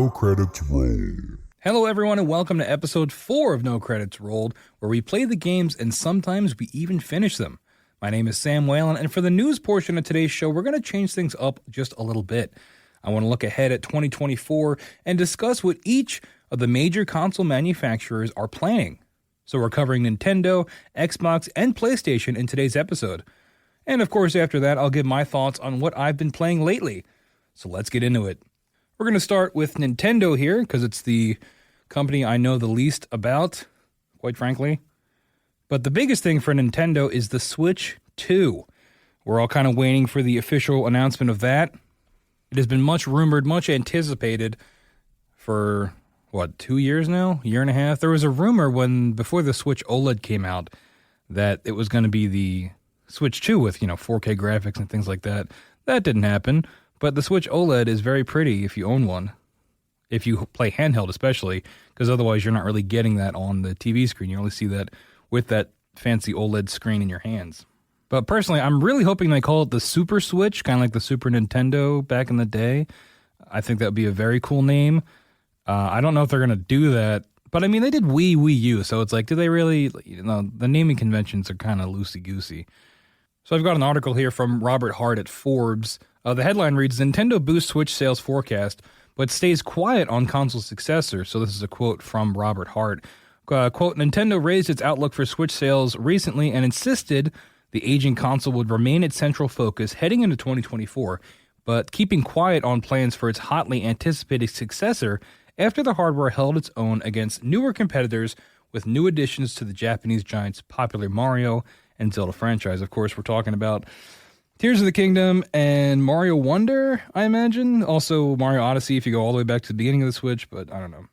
No Credits Rolled. Hello everyone and welcome to episode 4 of No Credits Rolled, where we play the games and sometimes we even finish them. My name is Sam Whalen, and for the news portion of today's show, we're going to change things up just a little bit. I want to look ahead at 2024 and discuss what each of the major console manufacturers are planning. So we're covering Nintendo, Xbox, and PlayStation in today's episode. And of course, after that, I'll give my thoughts on what I've been playing lately. So let's get into it. We're going to start with Nintendo here, because it's the company I know the least about, quite frankly. But the biggest thing for Nintendo is the Switch 2. We're all kind of waiting for the official announcement of that. It has been much rumored, much anticipated for, 2 years now? A year and a half? There was a rumor before the Switch OLED came out that it was going to be the Switch 2 with, 4K graphics and things like that. That didn't happen, but the Switch OLED is very pretty if you own one. If you play handheld especially, because otherwise you're not really getting that on the TV screen. You only see that with that fancy OLED screen in your hands. But personally, I'm really hoping they call it the Super Switch, kind of like the Super Nintendo back in the day. I think that would be a very cool name. I don't know if they're going to do that, but I mean, they did Wii U, so it's like, do they really, the naming conventions are kind of loosey-goosey. So I've got an article here from Robert Hart at Forbes. The headline reads, Nintendo boosts Switch sales forecast, but stays quiet on console successor. So this is a quote from Robert Hart. Quote, Nintendo raised its outlook for Switch sales recently and insisted the aging console would remain its central focus heading into 2024, but keeping quiet on plans for its hotly anticipated successor after the hardware held its own against newer competitors with new additions to the Japanese giant's popular Mario and Zelda franchise. Of course, we're talking about Tears of the Kingdom and Mario Wonder, I imagine. Also Mario Odyssey if you go all the way back to the beginning of the Switch, but I don't know.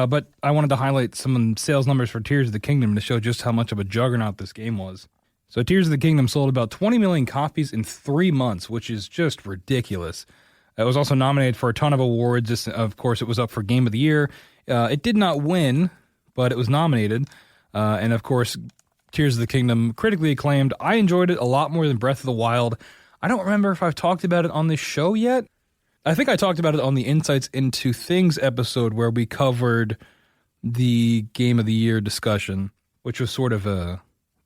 But I wanted to highlight some sales numbers for Tears of the Kingdom to show just how much of a juggernaut this game was. So Tears of the Kingdom sold about 20 million copies in 3 months, which is just ridiculous. It was also nominated for a ton of awards. Of course, it was up for Game of the Year. It did not win, but it was nominated. And of course, Tears of the Kingdom, critically acclaimed. I enjoyed it a lot more than Breath of the Wild. I don't remember if I've talked about it on this show yet. I think I talked about it on the Insights into Things episode where we covered the Game of the Year discussion, which was sort of the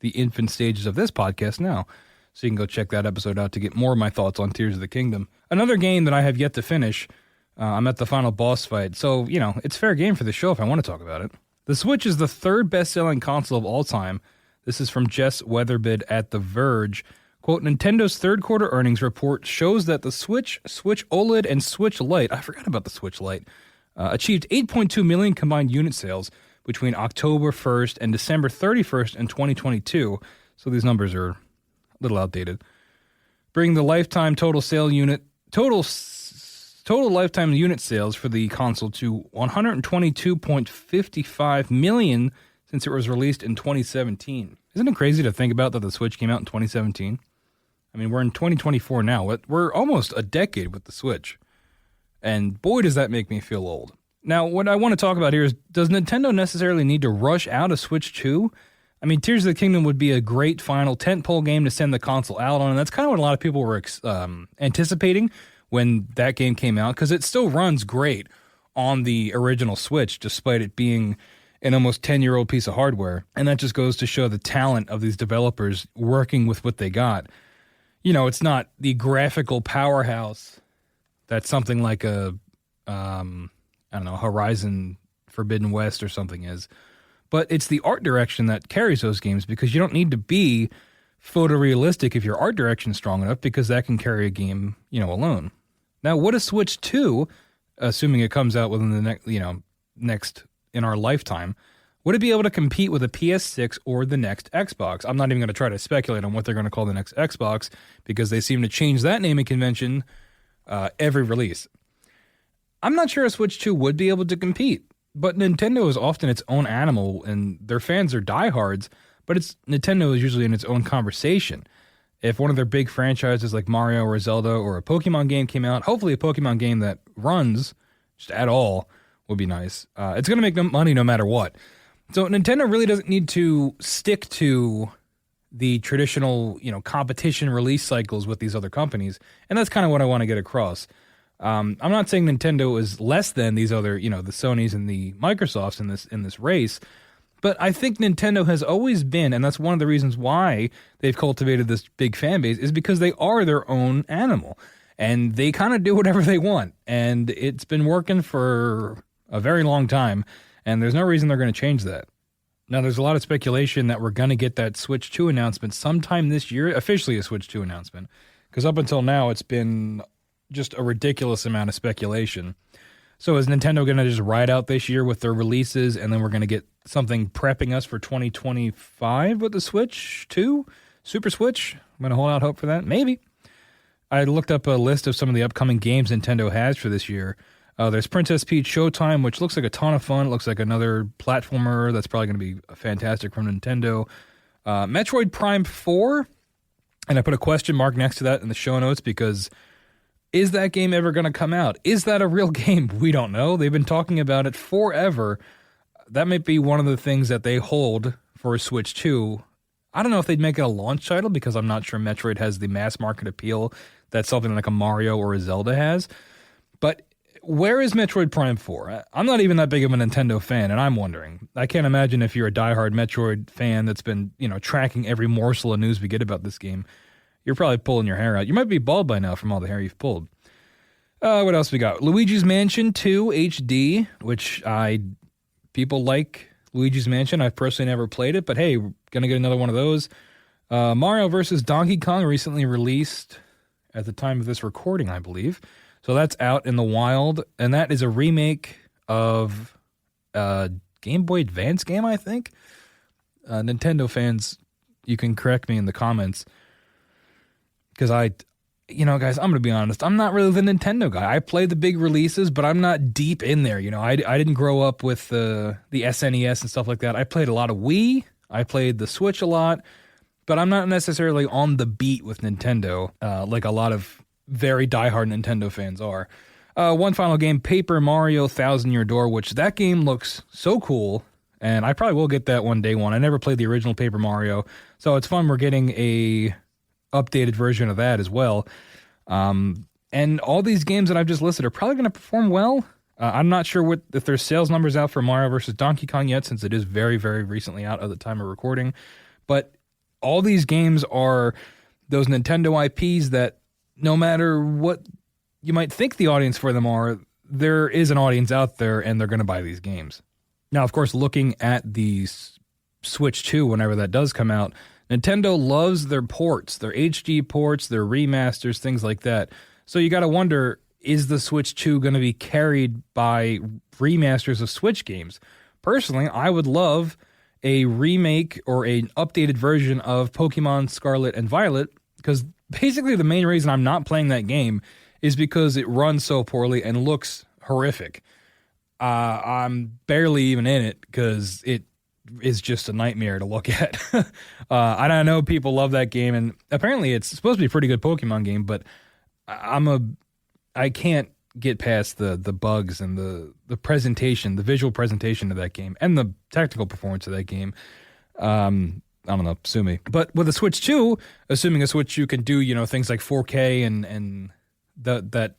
infant stages of this podcast now. So you can go check that episode out to get more of my thoughts on Tears of the Kingdom. Another game that I have yet to finish, I'm at the final boss fight. So, it's fair game for the show if I want to talk about it. The Switch is the third best-selling console of all time. This is from Jess Weatherbid at The Verge. Quote, Nintendo's third quarter earnings report shows that the Switch, Switch OLED, and Switch Lite, I forgot about the Switch Lite, achieved 8.2 million combined unit sales between October 1st and December 31st in 2022. So these numbers are a little outdated. Bringing the lifetime total lifetime unit sales for the console to 122.55 million since it was released in 2017. Isn't it crazy to think about that the Switch came out in 2017? I mean, we're in 2024 now. We're almost a decade with the Switch. And boy, does that make me feel old. Now, what I want to talk about here is, does Nintendo necessarily need to rush out a Switch 2? I mean, Tears of the Kingdom would be a great final tentpole game to send the console out on, and that's kind of what a lot of people were anticipating when that game came out, because it still runs great on the original Switch, despite it being an almost 10-year-old piece of hardware. And that just goes to show the talent of these developers working with what they got. It's not the graphical powerhouse that something like a, Horizon Forbidden West or something is. But it's the art direction that carries those games, because you don't need to be photorealistic if your art direction is strong enough, because that can carry a game, alone. Now, what is Switch 2, assuming it comes out within the next in our lifetime, would it be able to compete with a PS6 or the next Xbox? I'm not even going to try to speculate on what they're going to call the next Xbox, because they seem to change that naming convention every release. I'm not sure a Switch 2 would be able to compete. But Nintendo is often its own animal, and their fans are diehards, but Nintendo is usually in its own conversation. If one of their big franchises like Mario or Zelda or a Pokemon game came out, hopefully a Pokemon game that runs just at all would be nice. It's going to make money no matter what. So Nintendo really doesn't need to stick to the traditional, competition release cycles with these other companies, and that's kind of what I want to get across. I'm not saying Nintendo is less than these other, the Sonys and the Microsofts in this race, but I think Nintendo has always been, and that's one of the reasons why they've cultivated this big fan base, is because they are their own animal, and they kind of do whatever they want, and it's been working for a very long time, and there's no reason they're going to change that. Now, there's a lot of speculation that we're going to get that Switch 2 announcement sometime this year, officially a Switch 2 announcement, because up until now, it's been just a ridiculous amount of speculation. So is Nintendo going to just ride out this year with their releases, and then we're going to get something prepping us for 2025 with the Switch 2? Super Switch? I'm going to hold out hope for that? Maybe. I looked up a list of some of the upcoming games Nintendo has for this year. There's Princess Peach Showtime, which looks like a ton of fun. It looks like another platformer that's probably going to be fantastic from Nintendo. Metroid Prime 4, and I put a question mark next to that in the show notes because is that game ever going to come out? Is that a real game? We don't know. They've been talking about it forever. That might be one of the things that they hold for Switch 2. I don't know if they'd make it a launch title because I'm not sure Metroid has the mass market appeal that something like a Mario or a Zelda has. But where is Metroid Prime 4? I'm not even that big of a Nintendo fan, and I'm wondering. I can't imagine if you're a diehard Metroid fan that's been, tracking every morsel of news we get about this game. You're probably pulling your hair out. You might be bald by now from all the hair you've pulled. What else we got? Luigi's Mansion 2 HD, which people like Luigi's Mansion. I've personally never played it, but hey, gonna get another one of those. Mario vs. Donkey Kong recently released at the time of this recording, I believe. So that's out in the wild, and that is a remake of a Game Boy Advance game, I think. Nintendo fans, you can correct me in the comments. Because guys, I'm going to be honest. I'm not really the Nintendo guy. I play the big releases, but I'm not deep in there. I didn't grow up with the SNES and stuff like that. I played a lot of Wii. I played the Switch a lot. But I'm not necessarily on the beat with Nintendo like a lot of very diehard Nintendo fans are. One final game, Paper Mario Thousand Year Door, which that game looks so cool. And I probably will get that one day one. I never played the original Paper Mario. So it's fun. We're getting a updated version of that as well. And all these games that I've just listed are probably going to perform well. I'm not sure if there's sales numbers out for Mario vs. Donkey Kong yet, since it is very, very recently out at the time of recording. But all these games are those Nintendo IPs that no matter what you might think the audience for them are, there is an audience out there and they're going to buy these games. Now, of course, looking at the Switch 2, whenever that does come out, Nintendo loves their ports, their HD ports, their remasters, things like that. So you got to wonder, is the Switch 2 going to be carried by remasters of Switch games? Personally, I would love a remake or an updated version of Pokemon Scarlet and Violet, because basically the main reason I'm not playing that game is because it runs so poorly and looks horrific. I'm barely even in it because it is just a nightmare to look at. I know people love that game, and apparently it's supposed to be a pretty good Pokemon game, but I can't get past the bugs and the presentation, the visual presentation of that game, and the technical performance of that game. I don't know, sue me. But with a Switch 2, assuming a Switch 2 can do, things like 4K and that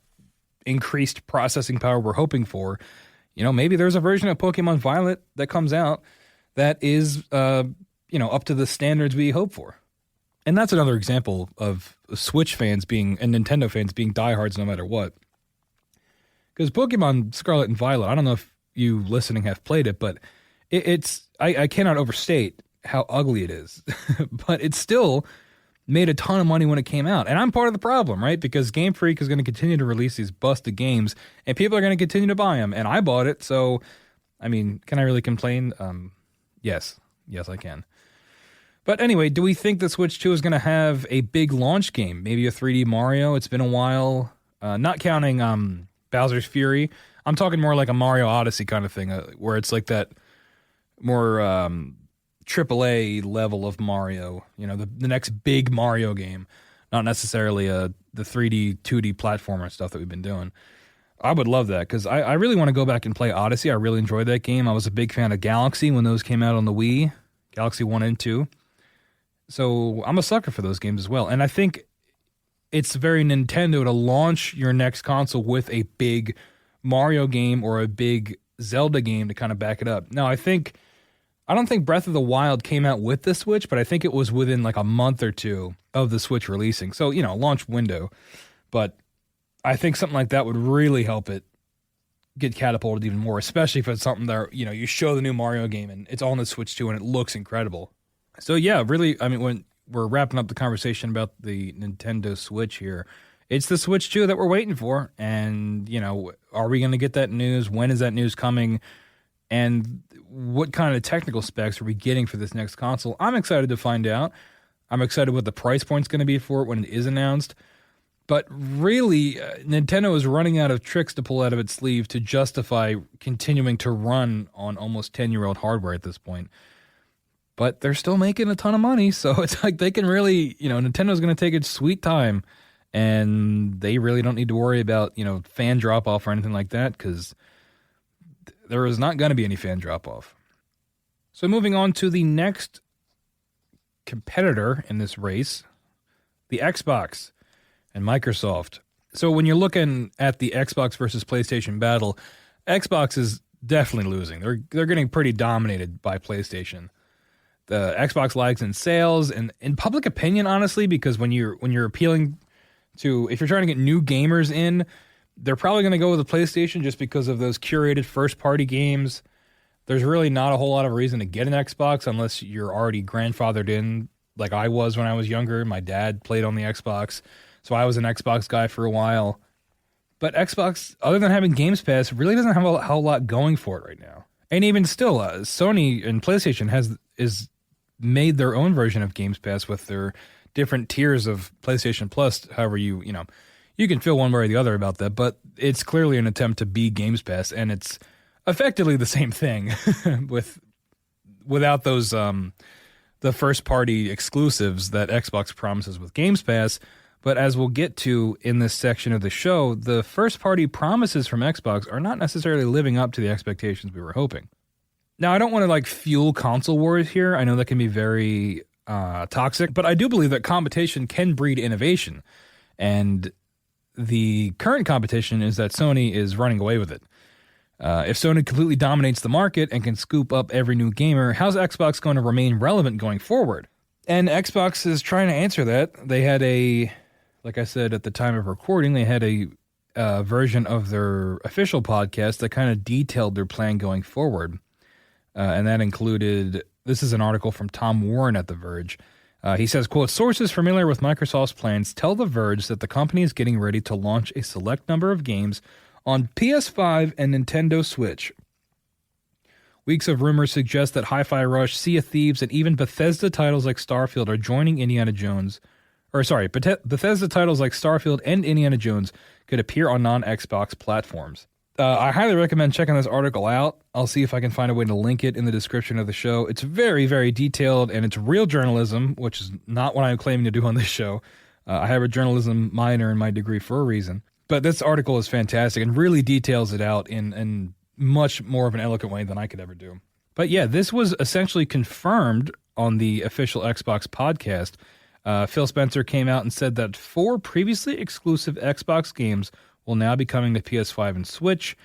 increased processing power we're hoping for, maybe there's a version of Pokemon Violet that comes out that is, up to the standards we hope for. And that's another example of Switch fans and Nintendo fans being diehards no matter what. Because Pokemon Scarlet and Violet, I don't know if you listening have played it, but I cannot overstate how ugly it is. But it still made a ton of money when it came out. And I'm part of the problem, right? Because Game Freak is going to continue to release these busted games, and people are going to continue to buy them. And I bought it, so, can I really complain? Yes, I can. But anyway, do we think the Switch 2 is going to have a big launch game? Maybe a 3D Mario? It's been a while. Not counting Bowser's Fury. I'm talking more like a Mario Odyssey kind of thing, where it's like that more AAA level of Mario. The next big Mario game. Not necessarily the 3D, 2D platformer stuff that we've been doing. I would love that, because I really want to go back and play Odyssey. I really enjoyed that game. I was a big fan of Galaxy when those came out on the Wii. Galaxy 1 and 2. So I'm a sucker for those games as well. And I think it's very Nintendo to launch your next console with a big Mario game or a big Zelda game to kind of back it up. Now, I don't think Breath of the Wild came out with the Switch, but I think it was within like a month or two of the Switch releasing. So, launch window. But I think something like that would really help it get catapulted even more, especially if it's something that, you show the new Mario game and it's on the Switch too and it looks incredible. So yeah, really, I mean, when we're wrapping up the conversation about the Nintendo Switch here, it's the Switch 2 that we're waiting for. And, are we going to get that news? When is that news coming? And what kind of technical specs are we getting for this next console? I'm excited to find out. I'm excited what the price point's going to be for it when it is announced. But really, Nintendo is running out of tricks to pull out of its sleeve to justify continuing to run on almost 10-year-old hardware at this point. But they're still making a ton of money, so it's like they can really, Nintendo's going to take its sweet time, and they really don't need to worry about, fan drop-off or anything like that, because there is not going to be any fan drop-off. So moving on to the next competitor in this race, the Xbox and Microsoft. So when you're looking at the Xbox versus PlayStation battle, Xbox is definitely losing. They're getting pretty dominated by PlayStation. The Xbox lags in sales and in public opinion, honestly, because when you're appealing to, if you're trying to get new gamers in, they're probably going to go with the PlayStation just because of those curated first-party games. There's really not a whole lot of reason to get an Xbox unless you're already grandfathered in, like I was when I was younger. My dad played on the Xbox, so I was an Xbox guy for a while. But Xbox, other than having Games Pass, really doesn't have a whole lot going for it right now. And even still, Sony and PlayStation is made their own version of Games Pass with their different tiers of PlayStation Plus. However, you can feel one way or the other about that, but it's clearly an attempt to be Games Pass, and it's effectively the same thing without those the first party exclusives that Xbox promises with Games Pass. But as we'll get to in this section of the show, the first party promises from Xbox are not necessarily living up to the expectations we were hoping. Now, I don't want to fuel console wars here. I know that can be very toxic, but I do believe that competition can breed innovation. And the current competition is that Sony is running away with it. If Sony completely dominates the market and can scoop up every new gamer, how's Xbox going to remain relevant going forward? And Xbox is trying to answer that. They had like I said at the time of recording, they had a version of their official podcast that kind of detailed their plan going forward. And that included, this is an article from Tom Warren at The Verge. He says, quote, sources familiar with Microsoft's plans tell The Verge that the company is getting ready to launch a select number of games on PS5 and Nintendo Switch. Weeks of rumors suggest that Hi-Fi Rush, Sea of Thieves, and even Bethesda titles like Starfield are joining Bethesda titles like Starfield and Indiana Jones could appear on non-Xbox platforms. I highly recommend checking this article out. I'll see if I can find a way to link it in the description of the show. It's very, very detailed, and it's real journalism, which is not what I'm claiming to do on this show. I have a journalism minor in my degree for a reason. But this article is fantastic and really details it out in much more of an eloquent way than I could ever do. But yeah, this was essentially confirmed on the official Xbox podcast. Phil Spencer came out and said that 4 previously exclusive Xbox games will now be coming to PS5 and Switch.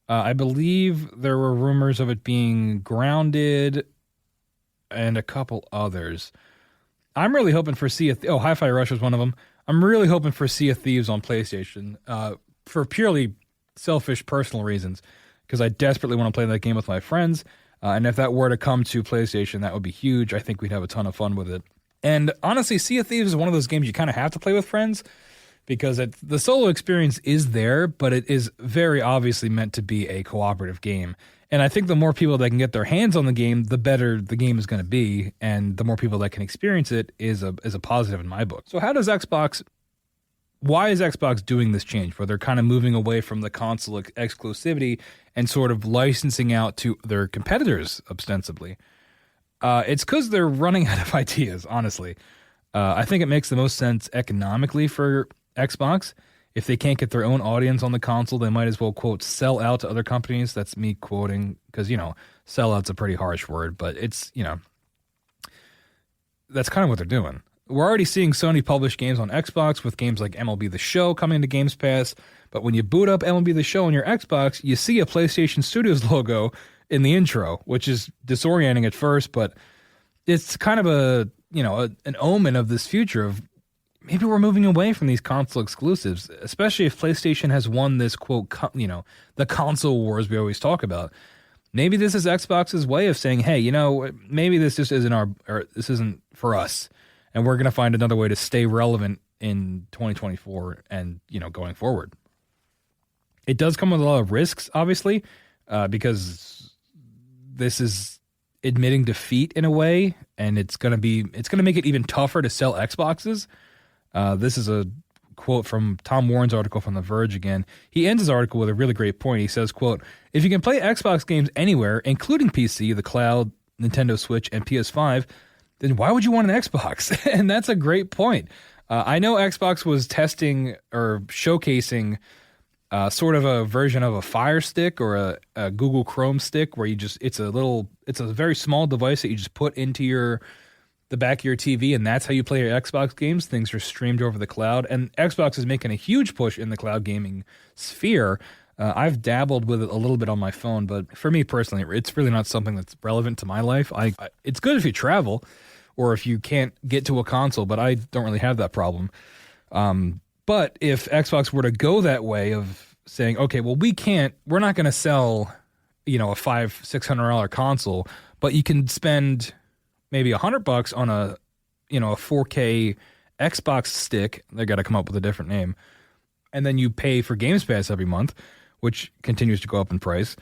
I believe there were rumors of it being Grounded and a couple others. I'm really hoping for Hi-Fi Rush was one of them. I'm really hoping for Sea of Thieves on PlayStation for purely selfish personal reasons, because I desperately want to play that game with my friends. And if that were to come to PlayStation, that would be huge. I think we'd have a ton of fun with it. And honestly, Sea of Thieves is one of those games you kind of have to play with friends, because the solo experience is there, but it is very obviously meant to be a cooperative game. And I think the more people that can get their hands on the game, the better the game is going to be, and the more people that can experience it is a positive in my book. So why is Xbox doing this change, where they're kind of moving away from the console exclusivity and sort of licensing out to their competitors ostensibly? It's because they're running out of ideas, honestly. I think it makes the most sense economically for Xbox. If they can't get their own audience on the console, they might as well, quote, sell out to other companies. That's me quoting, because, sell out's a pretty harsh word, but it's, that's kind of what they're doing. we're already seeing Sony publish games on Xbox with games like MLB The Show coming to Games Pass. But when you boot up MLB The Show on your Xbox, you see a PlayStation Studios logo in the intro, which is disorienting at first, but it's kind of an omen of this future of maybe we're moving away from these console exclusives, especially if PlayStation has won this quote, the console wars we always talk about. Maybe this is Xbox's way of saying, hey, maybe this just this isn't for us, and we're going to find another way to stay relevant in 2024 and, going forward. It does come with a lot of risks, obviously, because this is admitting defeat in a way, and it's going to make it even tougher to sell Xboxes. This is a quote from Tom Warren's article from The Verge again. He ends his article with a really great point. He says, quote, "If you can play Xbox games anywhere, including PC, the cloud, Nintendo Switch, and PS5, then why would you want an Xbox?" And that's a great point. I know Xbox was testing or showcasing sort of a version of a Fire Stick or a Google Chrome stick where it's a very small device that you just put into the back of your TV, and that's how you play your Xbox games. Things are streamed over the cloud, and Xbox is making a huge push in the cloud gaming sphere. I've dabbled with it a little bit on my phone, but for me personally, it's really not something that's relevant to my life. It's good if you travel or if you can't get to a console, but I don't really have that problem. But if Xbox were to go that way of saying, okay, well, we're not going to sell, a $500-$600 console, but you can spend maybe $100 on a 4K Xbox stick. They got to come up with a different name. And then you pay for Games Pass every month, which continues to go up in price.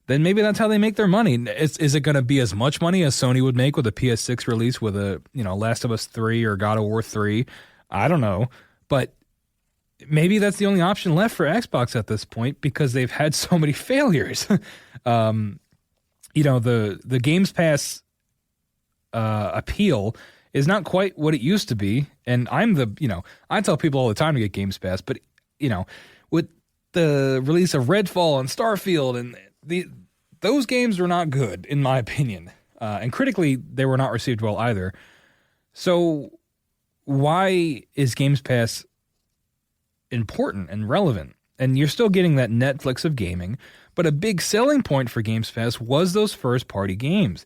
Then maybe that's how they make their money. Is it going to be as much money as Sony would make with a PS6 release with a, Last of Us 3 or God of War 3? I don't know. But maybe that's the only option left for Xbox at this point because they've had so many failures. The Games Pass appeal is not quite what it used to be. And I tell people all the time to get Games Pass, but, with the release of Redfall and Starfield and those games were not good, in my opinion. And critically, they were not received well either. So why is Games Pass important and relevant? And you're still getting that Netflix of gaming, but a big selling point for Games Pass was those first-party games.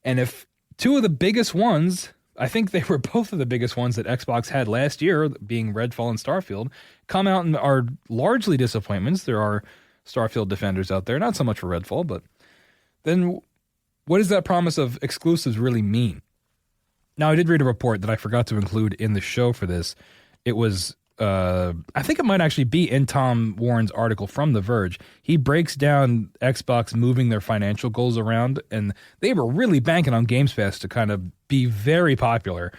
And if two of the biggest ones, I think they were both of the biggest ones that Xbox had last year, being Redfall and Starfield, come out and are largely disappointments. There are Starfield defenders out there, not so much for Redfall, but then what does that promise of exclusives really mean? Now, I did read a report that I forgot to include in the show for this. It was, I think it might actually be in Tom Warren's article from The Verge. He breaks down Xbox moving their financial goals around, and they were really banking on Games Pass to kind of be very popular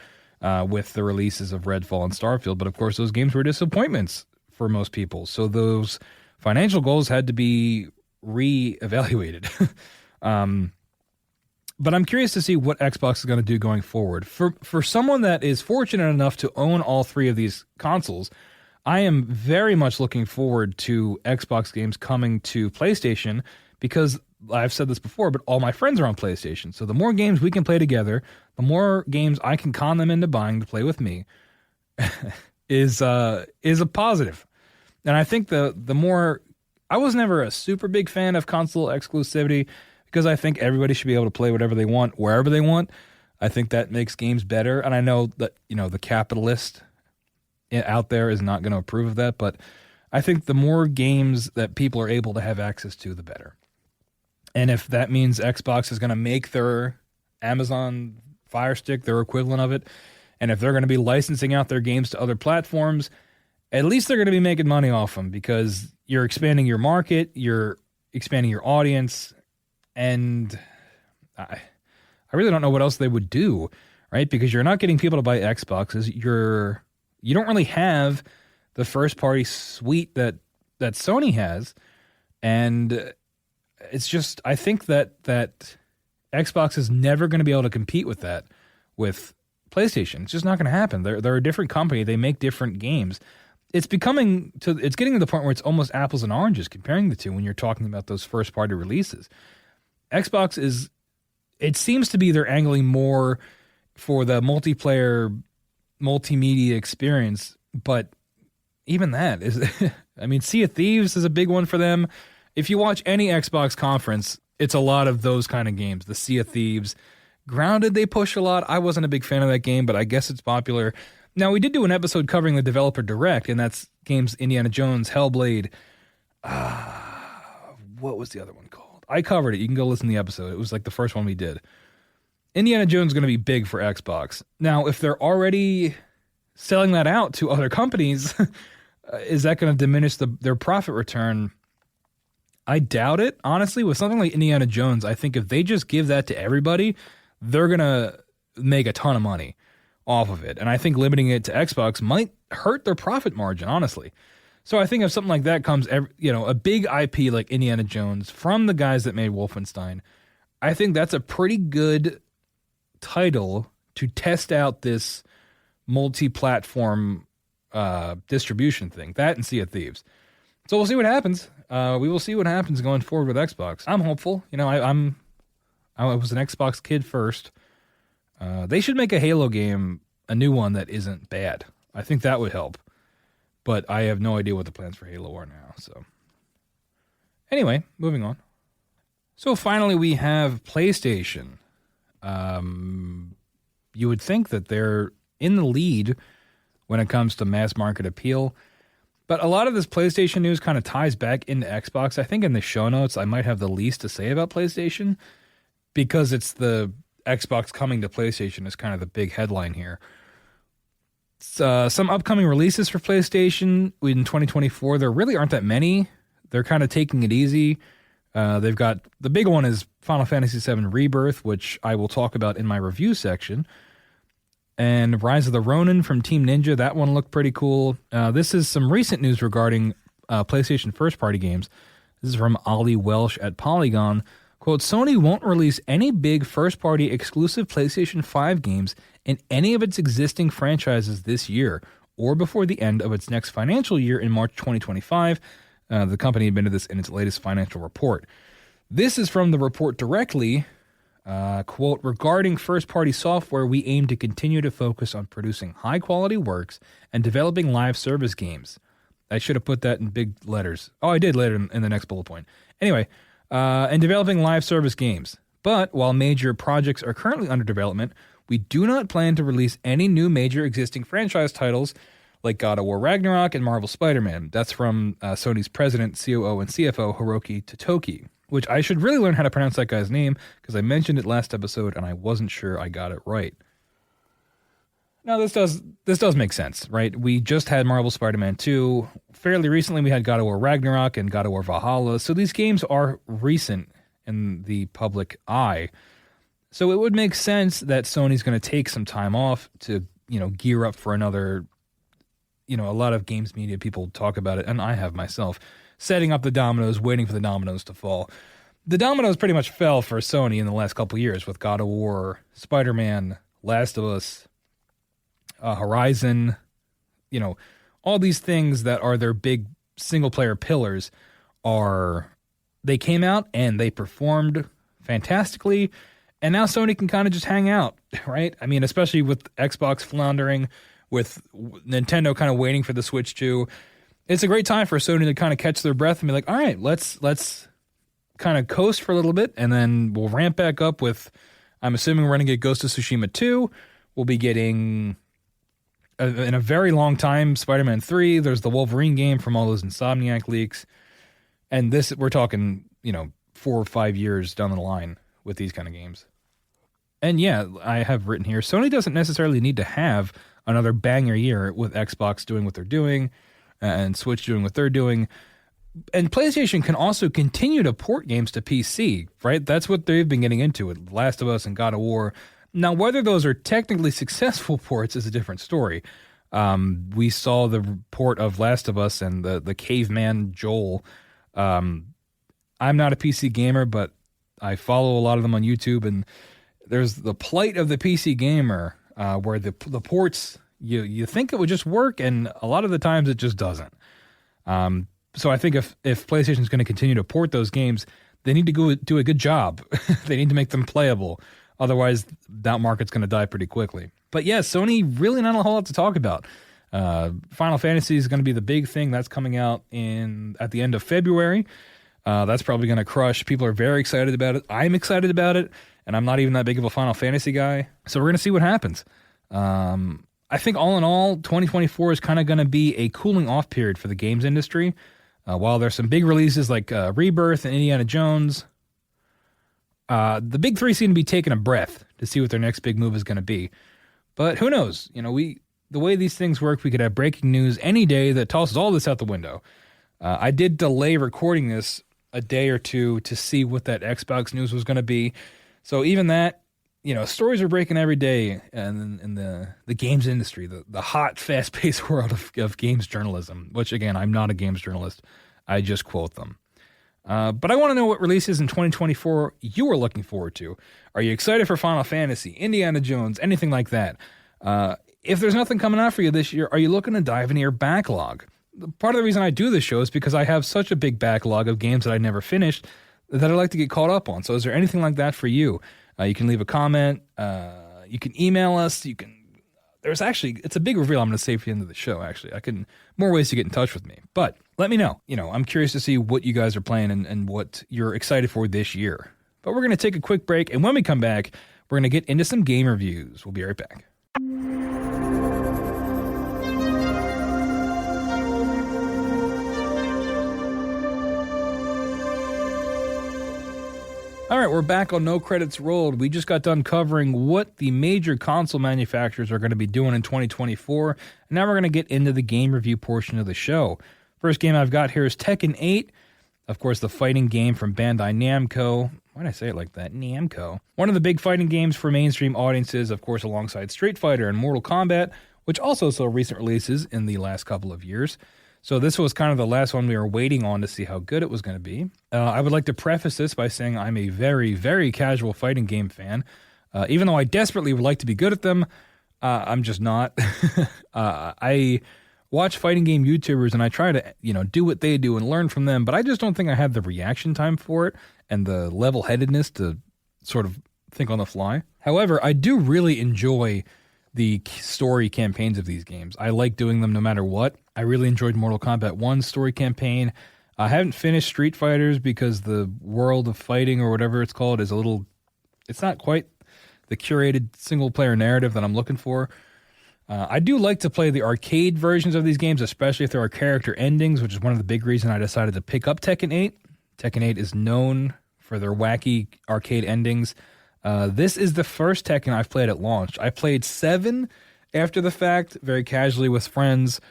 with the releases of Redfall and Starfield. But of course, those games were disappointments for most people. So those financial goals had to be re-evaluated. But I'm curious to see what Xbox is going to do going forward. For someone that is fortunate enough to own all three of these consoles, I am very much looking forward to Xbox games coming to PlayStation because I've said this before, but all my friends are on PlayStation. So the more games we can play together, the more games I can con them into buying to play with me is a positive. And I think the more... I was never a super big fan of console exclusivity because I think everybody should be able to play whatever they want, wherever they want. I think that makes games better. And I know that, the capitalist out there is not going to approve of that, but I think the more games that people are able to have access to, the better. And if that means Xbox is going to make their Amazon Fire Stick, their equivalent of it, and if they're going to be licensing out their games to other platforms, at least they're going to be making money off them because you're expanding your market, you're expanding your audience, and I really don't know what else they would do, right? Because you're not getting people to buy Xboxes. You don't really have the first-party suite that Sony has, and it's just I think that Xbox is never going to be able to compete with that with PlayStation. It's just not going to happen. They're a different company. They make different games. It's getting to the point where it's almost apples and oranges comparing the two when you're talking about those first-party releases. Xbox it seems to be they're angling more for the multiplayer multimedia experience, but even that is, I mean, Sea of Thieves is a big one for them. If you watch any Xbox conference, it's a lot of those kind of games. The Sea of Thieves. Grounded, they push a lot. I wasn't a big fan of that game, but I guess it's popular. Now, we did do an episode covering the developer direct, and that's games Indiana Jones, Hellblade. What was the other one called? I covered it. You can go listen to the episode. It was like the first one we did. Indiana Jones is going to be big for Xbox. Now, if they're already selling that out to other companies, is that going to diminish their profit return? I doubt it. Honestly, with something like Indiana Jones, I think if they just give that to everybody, they're going to make a ton of money off of it. And I think limiting it to Xbox might hurt their profit margin, honestly. So I think if something like that comes, a big IP like Indiana Jones from the guys that made Wolfenstein, I think that's a pretty good title to test out this multi-platform distribution thing. That and Sea of Thieves. So we'll see what happens. We will see what happens going forward with Xbox. I'm hopeful. I was an Xbox kid first. They should make a Halo game, a new one that isn't bad. I think that would help. But I have no idea what the plans for Halo are now. So anyway, moving on. So finally, we have PlayStation. You would think that they're in the lead when it comes to mass market appeal. But a lot of this PlayStation news kind of ties back into Xbox. I think in the show notes, I might have the least to say about PlayStation because it's the Xbox coming to PlayStation is kind of the big headline here. Some upcoming releases for PlayStation in 2024. There really aren't that many. They're kind of taking it easy. They've got the big one is Final Fantasy VII Rebirth, which I will talk about in my review section. And Rise of the Ronin from Team Ninja. That one looked pretty cool. This is some recent news regarding PlayStation first-party games. This is from Ollie Welsh at Polygon. Quote, Sony won't release any big first-party exclusive PlayStation 5 games in any of its existing franchises this year or before the end of its next financial year in March 2025. The company admitted this in its latest financial report. This is from the report directly. Quote, regarding first-party software, we aim to continue to focus on producing high-quality works and developing live service games. I should have put that in big letters. Oh, I did later in the next bullet point. Anyway, and developing live service games. But while major projects are currently under development, we do not plan to release any new major existing franchise titles like God of War Ragnarok and Marvel Spider-Man. That's from Sony's president, COO, and CFO, Hiroki Totoki, which I should really learn how to pronounce that guy's name because I mentioned it last episode and I wasn't sure I got it right. Now, this does make sense, right? We just had Marvel Spider-Man 2. Fairly recently, we had God of War Ragnarok and God of War Valhalla. So these games are recent in the public eye. So it would make sense that Sony's going to take some time off to, gear up for another, a lot of games media people talk about it, and I have myself, setting up the dominoes, waiting for the dominoes to fall. The dominoes pretty much fell for Sony in the last couple of years with God of War, Spider-Man, Last of Us, Horizon, all these things that are their big single-player pillars they came out and they performed fantastically, and now Sony can kind of just hang out, right? I mean, especially with Xbox floundering, with Nintendo kind of waiting for the Switch 2. It's a great time for Sony to kind of catch their breath and be like, all right, let's kind of coast for a little bit, and then we'll ramp back up with, I'm assuming we're going to get Ghost of Tsushima 2. We'll be getting, in a very long time, Spider-Man 3. There's the Wolverine game from all those Insomniac leaks. And this, we're talking, 4 or 5 years down the line with these kind of games. And yeah, I have written here, Sony doesn't necessarily need to have another banger year with Xbox doing what they're doing and Switch doing what they're doing. And PlayStation can also continue to port games to PC, right? That's what they've been getting into with Last of Us and God of War. Now, whether those are technically successful ports is a different story. We saw the port of Last of Us and the caveman Joel. I'm not a PC gamer, but I follow a lot of them on YouTube, and there's the plight of the PC gamer where the ports, you think it would just work, and a lot of the times it just doesn't. So I think if PlayStation's going to continue to port those games, they need to go do a good job. They need to make them playable. Otherwise, that market's going to die pretty quickly. But yeah, Sony really not a whole lot to talk about. Final Fantasy is going to be the big thing. That's coming out at the end of February. That's probably going to crush. People are very excited about it. I'm excited about it, and I'm not even that big of a Final Fantasy guy. So we're going to see what happens. I think all in all, 2024 is kind of going to be a cooling off period for the games industry. While there's some big releases like Rebirth and Indiana Jones, the big three seem to be taking a breath to see what their next big move is going to be. But who knows? The way these things work, we could have breaking news any day that tosses all this out the window. I did delay recording this a day or two to see what that Xbox news was going to be. So even that, stories are breaking every day in the games industry, the hot, fast-paced world of games journalism, which, again, I'm not a games journalist. I just quote them. But I want to know what releases in 2024 you are looking forward to. Are you excited for Final Fantasy, Indiana Jones, anything like that? If there's nothing coming out for you this year, are you looking to dive into your backlog? Part of the reason I do this show is because I have such a big backlog of games that I never finished that I'd like to get caught up on. So is there anything like that for you? You can leave a comment. You can email us. It's a big reveal I'm going to save for the end of the show, actually. More ways to get in touch with me. But let me know. I'm curious to see what you guys are playing and what you're excited for this year. But we're going to take a quick break, and when we come back, we're going to get into some game reviews. We'll be right back. All right, we're back on No Credits Rolled. We just got done covering what the major console manufacturers are going to be doing in 2024, and now we're going to get into the game review portion of the show. First game I've got here is Tekken 8, of course, the fighting game from Bandai Namco. Why did I say it like that? Namco. One of the big fighting games for mainstream audiences, of course, alongside Street Fighter and Mortal Kombat, which also saw recent releases in the last couple of years. So this was kind of the last one we were waiting on to see how good it was going to be. I would like to preface this by saying I'm a very, very casual fighting game fan. Even though I desperately would like to be good at them, I'm just not. I watch fighting game YouTubers and I try to, do what they do and learn from them, but I just don't think I have the reaction time for it and the level-headedness to sort of think on the fly. However, I do really enjoy the story campaigns of these games. I like doing them no matter what. I really enjoyed Mortal Kombat 1's story campaign. I haven't finished Street Fighters because the world of fighting or whatever it's called is it's not quite the curated single-player narrative that I'm looking for. I do like to play the arcade versions of these games, especially if there are character endings, which is one of the big reasons I decided to pick up Tekken 8. Tekken 8 is known for their wacky arcade endings. This is the first Tekken I've played at launch. I played 7 after the fact, very casually with friends.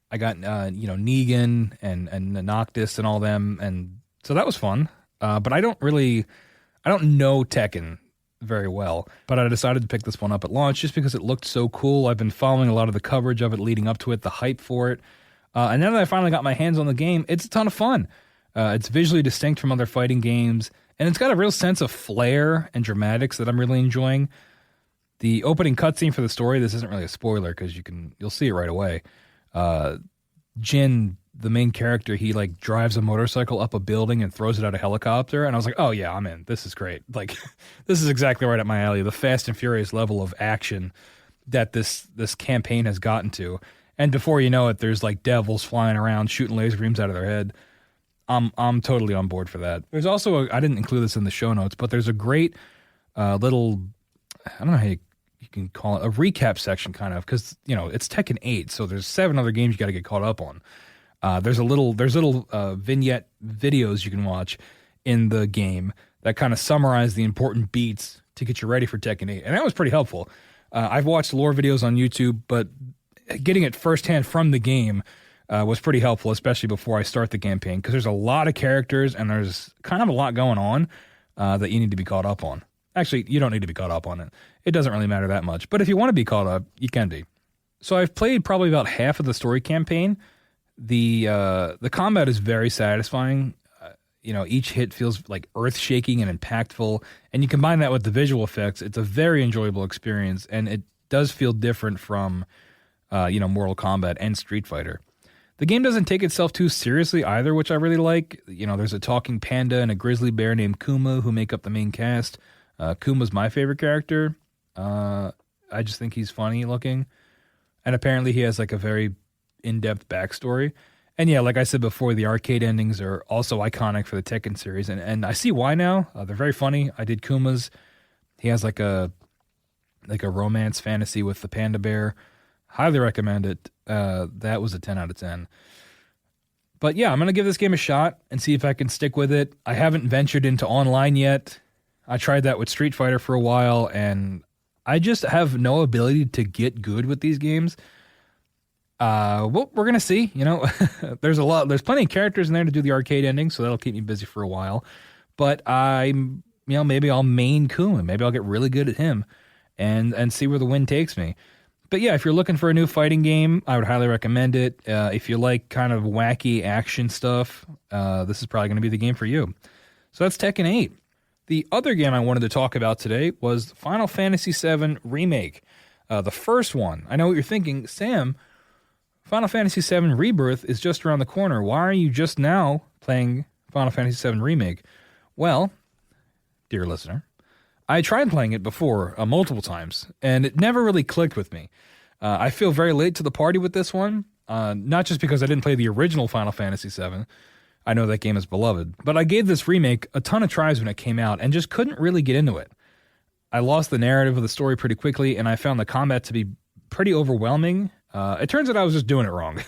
I got, Negan and Noctis and all them, and so that was fun. But I don't know Tekken very well, but I decided to pick this one up at launch just because it looked so cool. I've been following a lot of the coverage of it leading up to it, the hype for it. And now that I finally got my hands on the game, it's a ton of fun. It's visually distinct from other fighting games, and it's got a real sense of flair and dramatics that I'm really enjoying. The opening cutscene for the story, this isn't really a spoiler because you'll see it right away. Jin, the main character, he drives a motorcycle up a building and throws it out a helicopter, and I was like, oh yeah, I'm in. This is great. This is exactly right up my alley. The Fast and Furious level of action that this campaign has gotten to. And before you know it, there's devils flying around shooting laser beams out of their head. I'm totally on board for that. There's also I didn't include this in the show notes, but there's a great little, I don't know how you can call it, a recap section kind of, because it's Tekken 8, so there's 7 other games you got to get caught up on. There's little vignette videos you can watch in the game that kind of summarize the important beats to get you ready for Tekken 8, and that was pretty helpful. I've watched lore videos on YouTube, but getting it firsthand from the game was pretty helpful, especially before I start the campaign, because there's a lot of characters and there's kind of a lot going on that you need to be caught up on. Actually, you don't need to be caught up on it. It doesn't really matter that much. But if you want to be caught up, you can be. So I've played probably about half of the story campaign. The combat is very satisfying. Each hit feels earth-shaking and impactful. And you combine that with the visual effects, it's a very enjoyable experience. And it does feel different from, Mortal Kombat and Street Fighter. The game doesn't take itself too seriously either, which I really like. There's a talking panda and a grizzly bear named Kuma who make up the main cast. Kuma's my favorite character. I just think he's funny looking. And apparently he has like a very in-depth backstory. And yeah, like I said before, the arcade endings are also iconic for the Tekken series. And I see why now. They're very funny. I did Kuma's. He has like a romance fantasy with the panda bear. Highly recommend it. That was a 10 out of 10. But yeah, I'm going to give this game a shot and see if I can stick with it. I haven't ventured into online yet. I tried that with Street Fighter for a while, and I just have no ability to get good with these games. Well, we're going to see. You know, there's plenty of characters in there to do the arcade ending, so that'll keep me busy for a while. But maybe I'll main Kuma. Maybe I'll get really good at him and see where the wind takes me. But yeah, if you're looking for a new fighting game, I would highly recommend it. If you like kind of wacky action stuff, this is probably going to be the game for you. So that's Tekken 8. The other game I wanted to talk about today was Final Fantasy VII Remake. The first one. I know what you're thinking, Sam, Final Fantasy VII Rebirth is just around the corner. Why are you just now playing Final Fantasy VII Remake? Well, dear listener, I tried playing it before multiple times, and it never really clicked with me. I feel very late to the party with this one, not just because I didn't play the original Final Fantasy VII. I know that game is beloved, but I gave this remake a ton of tries when it came out and just couldn't really get into it. I lost the narrative of the story pretty quickly, and I found the combat to be pretty overwhelming. It turns out I was just doing it wrong.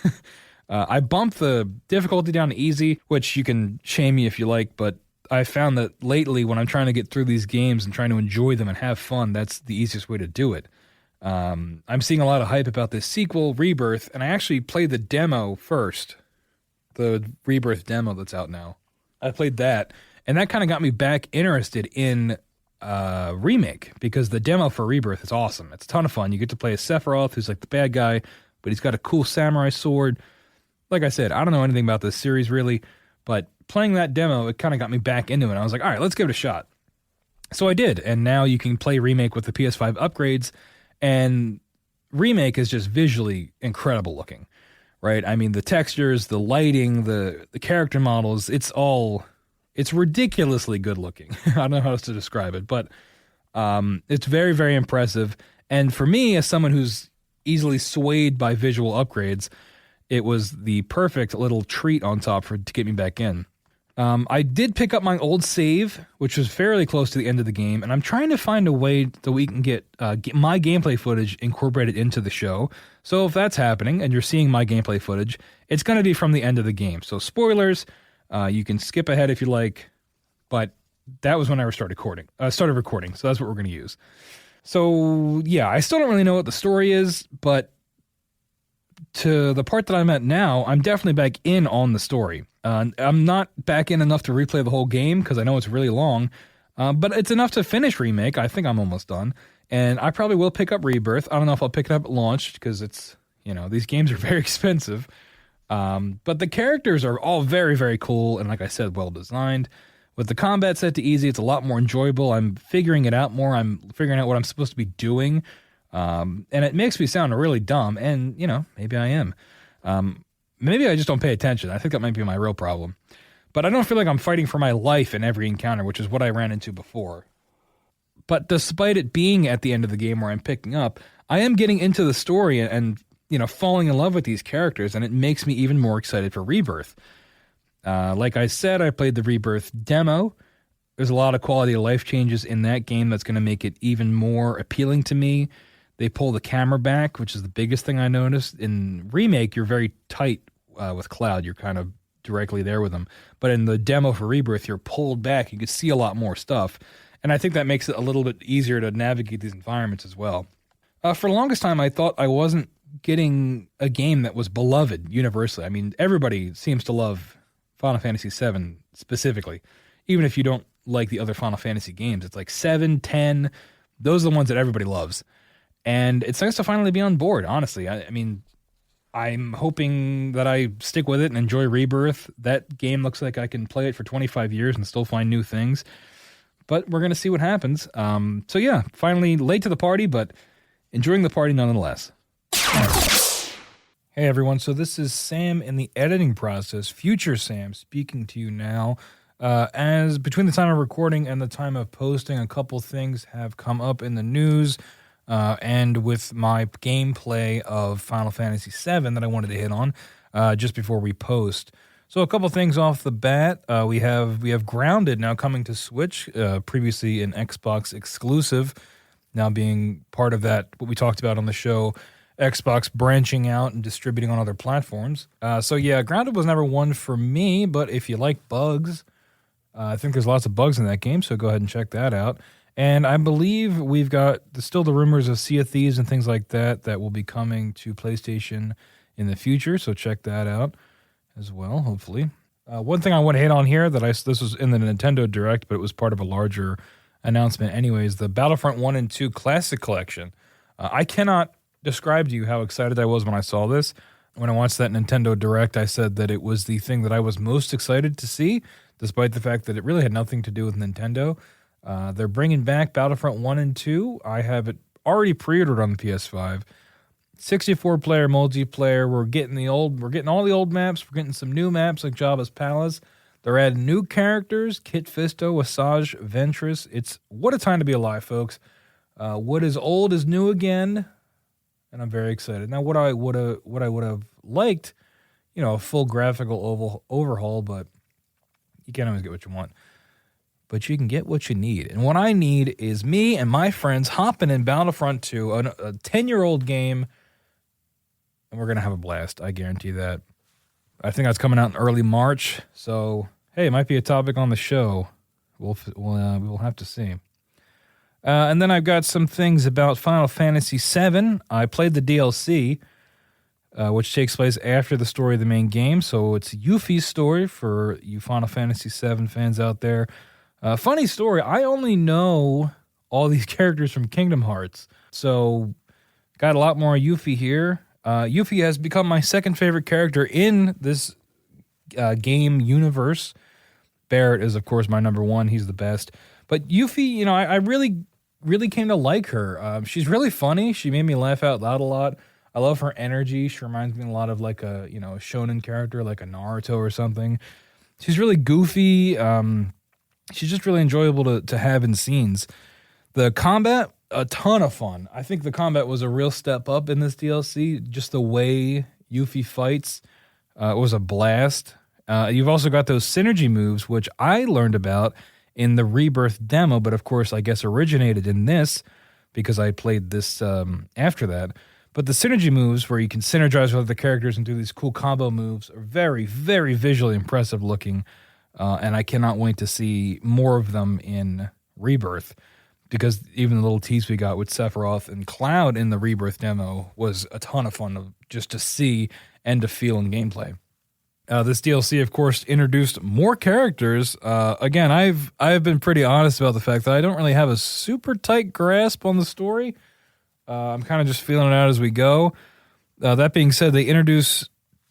I bumped the difficulty down to easy, which you can shame me if you like, but I found that lately when I'm trying to get through these games and trying to enjoy them and have fun, that's the easiest way to do it. I'm seeing a lot of hype about this sequel, Rebirth, and I actually played the demo first, the Rebirth demo that's out now. I played that, and that kind of got me back interested in Remake, because the demo for Rebirth is awesome. It's a ton of fun. You get to play as Sephiroth, who's like the bad guy, but he's got a cool samurai sword. Like I said, I don't know anything about this series really, but playing that demo, it kind of got me back into it. I was like, all right, let's give it a shot. So I did, and now you can play Remake with the PS5 upgrades, and Remake is just visually incredible looking, right? I mean, the textures, the lighting, the character models, it's ridiculously good looking. I don't know how else to describe it, but it's very, very impressive. And for me, as someone who's easily swayed by visual upgrades, it was the perfect little treat on top to get me back in. I did pick up my old save, which was fairly close to the end of the game, and I'm trying to find a way that we can get my gameplay footage incorporated into the show. So if that's happening and you're seeing my gameplay footage, it's going to be from the end of the game. So spoilers, you can skip ahead if you like, but that was when I started recording. So that's what we're going to use. So yeah, I still don't really know what the story is, but to the part that I'm at now, I'm definitely back in on the story. I'm not back in enough to replay the whole game because I know it's really long, but it's enough to finish Remake. I think I'm almost done, and I probably will pick up Rebirth. I don't know if I'll pick it up at launch because it's, these games are very expensive, but the characters are all very, very cool, and like I said, well designed. With the combat set to easy, it's a lot more enjoyable. I'm figuring it out more. I'm figuring out what I'm supposed to be doing. And it makes me sound really dumb, and, maybe I am. Maybe I just don't pay attention. I think that might be my real problem. But I don't feel like I'm fighting for my life in every encounter, which is what I ran into before. But despite it being at the end of the game where I'm picking up, I am getting into the story and falling in love with these characters, and it makes me even more excited for Rebirth. Like I said, I played the Rebirth demo. There's a lot of quality of life changes in that game that's going to make it even more appealing to me. They pull the camera back, which is the biggest thing I noticed. In Remake, you're very tight with Cloud. You're kind of directly there with him. But in the demo for Rebirth, you're pulled back. You can see a lot more stuff. And I think that makes it a little bit easier to navigate these environments as well. For the longest time, I thought I wasn't getting a game that was beloved universally. I mean, everybody seems to love Final Fantasy VII specifically. Even if you don't like the other Final Fantasy games, it's like 7, 10, those are the ones that everybody loves. And it's nice to finally be on board, honestly. I mean, I'm hoping that I stick with it and enjoy Rebirth. That game looks like I can play it for 25 years and still find new things. But we're going to see what happens. So yeah, finally late to the party, but enjoying the party nonetheless. Hey everyone, so this is Sam in the editing process, future Sam, speaking to you now. As between the time of recording and the time of posting, a couple things have come up in the news, and with my gameplay of Final Fantasy VII that I wanted to hit on just before we post. So a couple things off the bat. We have Grounded now coming to Switch, previously an Xbox exclusive, now being part of that, what we talked about on the show, Xbox branching out and distributing on other platforms. So yeah, Grounded was never one for me, but if you like bugs, I think there's lots of bugs in that game, so go ahead and check that out. And I believe we've got still the rumors of Sea of Thieves and things like that that will be coming to PlayStation in the future, so check that out as well, hopefully. One thing I want to hit on here this was in the Nintendo Direct, but it was part of a larger announcement anyways, the Battlefront 1 and 2 Classic Collection. I cannot describe to you how excited I was when I saw this. When I watched that Nintendo Direct, I said that it was the thing that I was most excited to see, despite the fact that it really had nothing to do with Nintendo. They're bringing back Battlefront 1 and 2. I have it already pre-ordered on the PS5. 64-player multiplayer. We're getting all the old maps. We're getting some new maps like Jabba's Palace. They're adding new characters: Kit Fisto, Asajj Ventress. What a time to be alive, folks. What is old is new again, and I'm very excited. Now, what I would have liked, a full graphical overhaul, but you can't always get what you want. But you can get what you need. And what I need is me and my friends hopping in Battlefront 2, a 10-year-old game, and we're going to have a blast. I guarantee that. I think that's coming out in early March. So, hey, it might be a topic on the show. We'll have to see. And then I've got some things about Final Fantasy VII. I played the DLC, which takes place after the story of the main game. So it's Yuffie's story for you Final Fantasy VII fans out there. Funny story, I only know all these characters from Kingdom Hearts. So got a lot more Yuffie here. Yuffie has become my second favorite character in this game universe. Barrett is, of course, my number one. He's the best. But Yuffie, I really, really came to like her. She's really funny. She made me laugh out loud a lot. I love her energy. She reminds me a lot of like a shonen character, like a Naruto or something. She's really goofy. She's just really enjoyable to have in scenes. The combat, a ton of fun. I think the combat was a real step up in this DLC. Just the way Yuffie fights was a blast. You've also got those synergy moves, which I learned about in the Rebirth demo, but of course I guess originated in this because I played this after that. But the synergy moves where you can synergize with other characters and do these cool combo moves are very, very visually impressive looking. And I cannot wait to see more of them in Rebirth, because even the little tease we got with Sephiroth and Cloud in the Rebirth demo was a ton of fun just to see and to feel in gameplay. This DLC, of course, introduced more characters. Again, I've been pretty honest about the fact that I don't really have a super tight grasp on the story. I'm kind of just feeling it out as we go. That being said, they introduced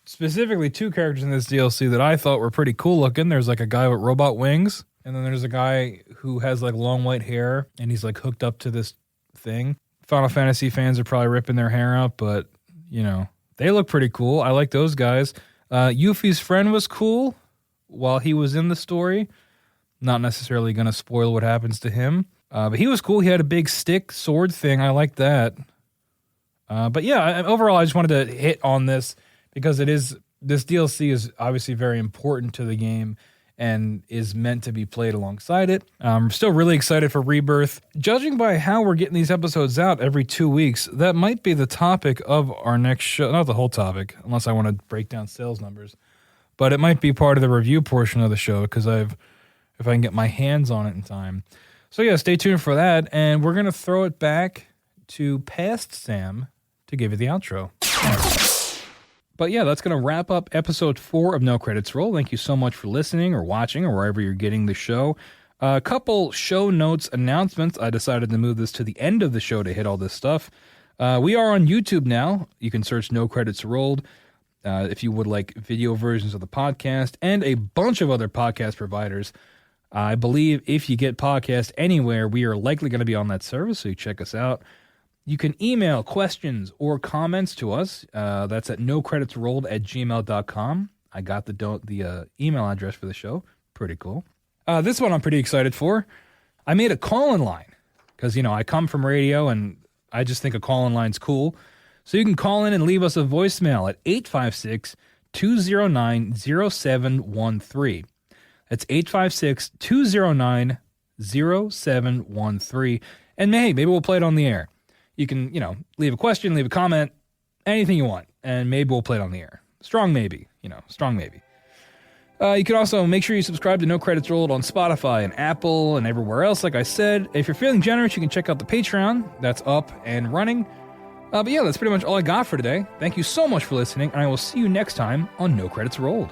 specifically two characters in this DLC that I thought were pretty cool looking. There's like a guy with robot wings, and then there's a guy who has like long white hair, and he's like hooked up to this thing. Final Fantasy fans are probably ripping their hair out, but they look pretty cool. I like those guys. Yuffie's friend was cool while he was in the story. Not necessarily going to spoil what happens to him, but he was cool. He had a big stick sword thing. I like that. But yeah, overall, I just wanted to hit on this because this DLC is obviously very important to the game and is meant to be played alongside it. I'm still really excited for Rebirth. Judging by how we're getting these episodes out every 2 weeks, that might be the topic of our next show. Not the whole topic, unless I want to break down sales numbers. But it might be part of the review portion of the show, because if I can get my hands on it in time. So yeah, stay tuned for that. And we're going to throw it back to past Sam to give you the outro. But yeah, that's going to wrap up episode 4 of No Credits Roll. Thank you so much for listening or watching or wherever you're getting the show. A couple show notes announcements. I decided to move this to the end of the show to hit all this stuff. We are on YouTube now. You can search No Credits Rolled if you would like video versions of the podcast and a bunch of other podcast providers. I believe if you get podcast anywhere, we are likely going to be on that service, so you check us out. You can email questions or comments to us. That's at nocreditsrolled@gmail.com. I got the email address for the show. Pretty cool. This one I'm pretty excited for. I made a call-in line because, I come from radio and I just think a call-in line's cool. So you can call in and leave us a voicemail at 856-209-0713. That's 856-209-0713. And maybe we'll play it on the air. You can, leave a question, leave a comment, anything you want, and maybe we'll play it on the air. Strong maybe, strong maybe. You can also make sure you subscribe to No Credits Rolled on Spotify and Apple and everywhere else, like I said. If you're feeling generous, you can check out the Patreon. That's up and running. But yeah, that's pretty much all I got for today. Thank you so much for listening, and I will see you next time on No Credits Rolled.